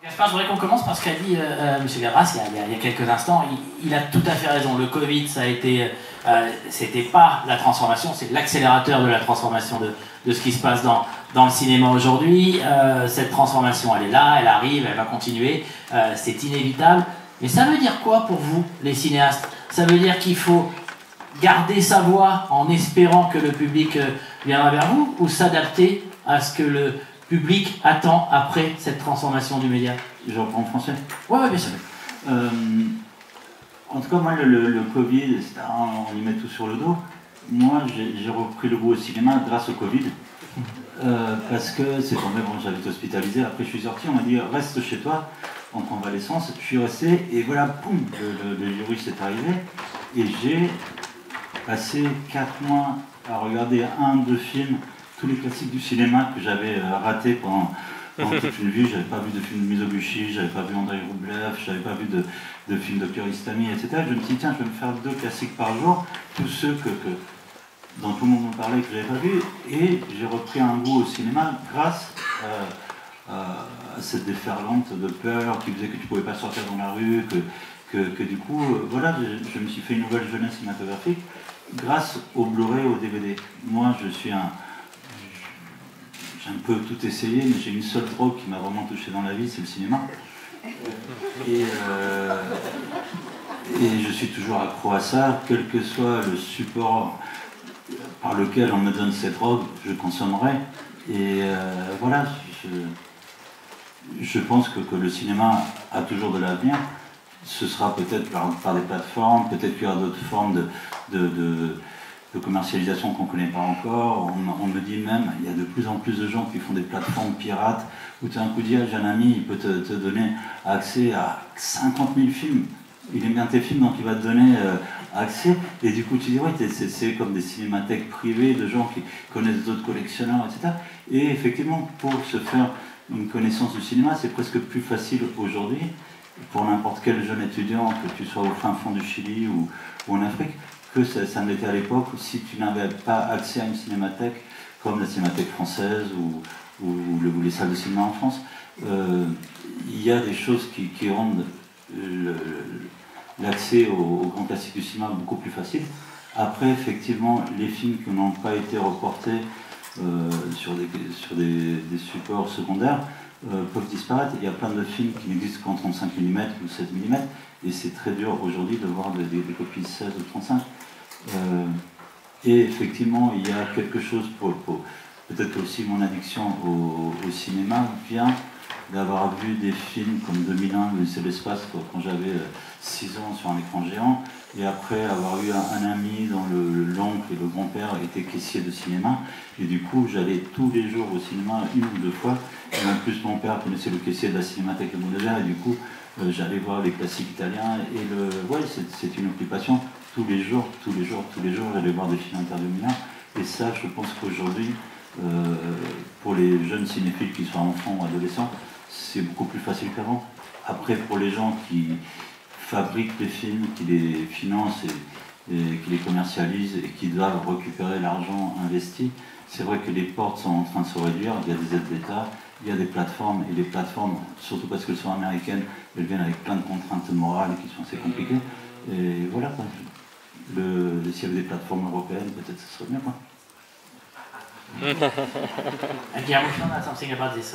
Gaspard, je voudrais qu'on commence par ce qu'a dit M. Gabras il y a quelques instants. Il a tout à fait raison. Le Covid, ça a été, c'était pas la transformation, c'est l'accélérateur de la transformation de ce qui se passe dans le cinéma aujourd'hui. Cette transformation, elle est là, elle arrive, elle va continuer. C'est inévitable. Mais ça veut dire quoi pour vous, les cinéastes? Ça veut dire qu'il faut garder sa voix en espérant que le public viendra vers vous, ou s'adapter à ce que le public attend après cette transformation du média? Je reprends en français. Ouais, bien sûr. En tout cas, moi, le Covid, etc., on y met tout sur le dos. Moi, j'ai repris le goût au cinéma grâce au Covid. Parce que c'est tombé, bon, j'avais été hospitalisé. Après, je suis sorti, on m'a dit reste chez toi, en convalescence. Je suis resté, et voilà, boum, le virus est arrivé. Et j'ai passé 4 mois à regarder 2 films, tous les classiques du cinéma que j'avais ratés pendant toute une vie. J'avais pas vu de film de Mizoguchi, j'avais pas vu Andrei Rublev, j'avais pas vu de film de Kiarostami, etc. Je me suis dit, tiens, je vais me faire 2 classiques par jour, tous ceux dont tout le monde me parlait que je n'avais pas vu, et j'ai repris un goût au cinéma grâce à cette déferlante de peur qui faisait que tu ne pouvais pas sortir dans la rue, que du coup, voilà, je me suis fait une nouvelle jeunesse cinématographique grâce au Blu-ray, au DVD. Moi, j'ai un peu tout essayé, mais j'ai une seule drogue qui m'a vraiment touché dans la vie, c'est le cinéma. Et je suis toujours accro à ça, quel que soit le support par lequel on me donne cette drogue, je consommerai. Et voilà, je pense que le cinéma a toujours de l'avenir. Ce sera peut-être par des plateformes, peut-être qu'il y aura d'autres formes de commercialisation qu'on ne connaît pas encore. On me dit même, il y a de plus en plus de gens qui font des plateformes pirates, où tu as un coup d'œil, j'ai un ami, il peut te donner accès à 50 000 films. Il aime bien tes films, donc il va te donner accès. Et du coup, tu dis, ouais, c'est comme des cinémathèques privées de gens qui connaissent d'autres collectionneurs, etc. Et effectivement, pour se faire une connaissance du cinéma, c'est presque plus facile aujourd'hui, pour n'importe quel jeune étudiant, que tu sois au fin fond du Chili ou en Afrique, que ça ne l'était à l'époque, si tu n'avais pas accès à une cinémathèque, comme la Cinémathèque française ou les salles de cinéma en France. Il y a des choses qui rendent l'accès aux grands classiques du cinéma beaucoup plus facile. Après, effectivement, les films qui n'ont pas été reportés sur des supports secondaires peuvent disparaître. Il y a plein de films qui n'existent qu'en 35 mm ou 16 mm, et c'est très dur aujourd'hui de voir des copies de 16 ou 35. Et effectivement, il y a quelque chose peut-être aussi mon addiction au cinéma vient d'avoir vu des films comme 2001, l'Odyssée de l'espace, quand j'avais 6 ans sur un écran géant, et après avoir eu un ami dont l'oncle et le grand-père étaient caissiers de cinéma, et du coup j'allais tous les jours au cinéma 1 ou 2 fois, et en plus mon père connaissait le caissier de la Cinémathèque de Mondevert, et du coup j'allais voir les classiques italiens, et ouais, c'est une occupation, tous les jours, j'allais voir des films interdéterminants, et ça je pense qu'aujourd'hui, pour les jeunes cinéphiles qui soient enfants ou adolescents, c'est beaucoup plus facile qu'avant. Après, pour les gens qui fabriquent les films, qui les financent et qui les commercialisent et qui doivent récupérer l'argent investi, c'est vrai que les portes sont en train de se réduire, il y a des aides d'État, il y a des plateformes, et les plateformes, surtout parce qu'elles sont américaines, elles viennent avec plein de contraintes morales qui sont assez compliquées. Et voilà, s'il y avait des plateformes européennes, peut-être ce serait bien. Guillermo, something about this